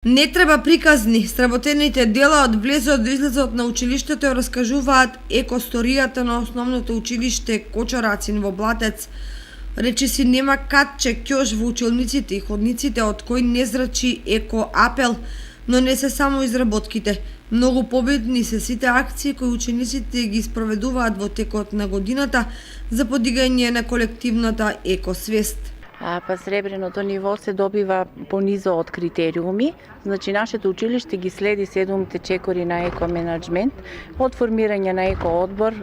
Не треба приказни, сработените дела од влезот до излезот на училиштето раскажуваат екосторијата на основното училиште Кочорацин во Блатец. Речиси нема катче ќош во училниците и ходниците од кој не зрачи еко апел, но не се само изработките. Многу победни се сите акции кои учениците ги спроведуваат во текот на годината за подигање на колективната екосвест. Па сребреното ниво се добива понизо од критериуми. Значи, нашето училиште ги следи 7 чекори на екоменаџмент, од формирање на екоодбор,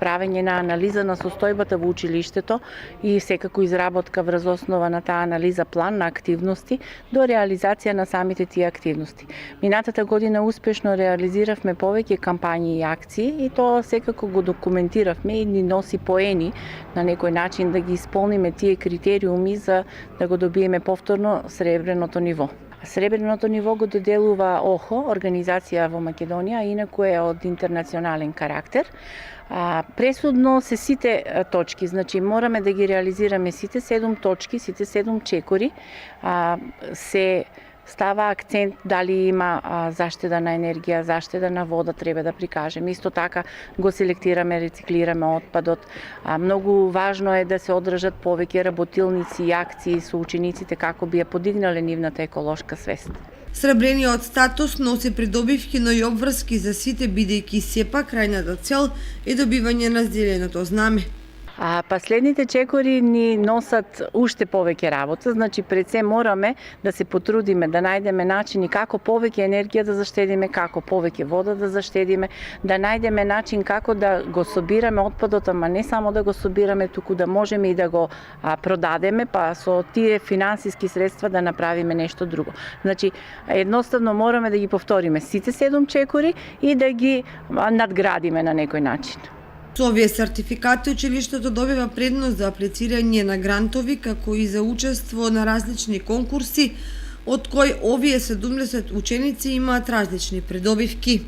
правење на анализа на состојбата во училиштето и секако изработка врз основа на таа анализа план на активности до реализација на самите тие активности. Минатата година успешно реализиравме повеќе кампањи и акции и тоа секако го документиравме и ни носи поени на некој начин да ги исполниме тие критериуми за да го добиеме повторно сребреното ниво. Сребреното ниво го доделува ОХО, организација во Македонија, инаку е од интернационален карактер. Пресудно се сите точки, значи мораме да ги реализираме сите 7 точки, сите 7 чекори, се става акцент дали има заштеда на енергија, заштеда на вода, треба да прикажеме. Исто така го селектираме, рециклираме отпадот. Многу важно е да се одржат повеќе работилници и акции со учениците како би ја подигнале нивната еколошка свест. Сребрениот статус носи придобивки, но и обврски за сите, бидејќи сепак крајната цел е добивање на зеленото знаме. Последните чекори ни носат уште повеќе работа, значи пред се мораме да се потрудиме да најдеме начини како повеќе енергија да заштедиме, како повеќе вода да заштедиме, да најдеме начин како да го собираме отпадот, ама не само да го собираме, туку да можеме и да го продадеме, па со тие финансиски средства да направиме нешто друго. Значи, едноставно мораме да ги повториме сите 7 чекори и да ги надградиме на некој начин. Со овие сертификати училиштето добива предност за аплицирање на грантови, како и за учество на различни конкурси, од кои овие 70 ученици имаат различни придобивки.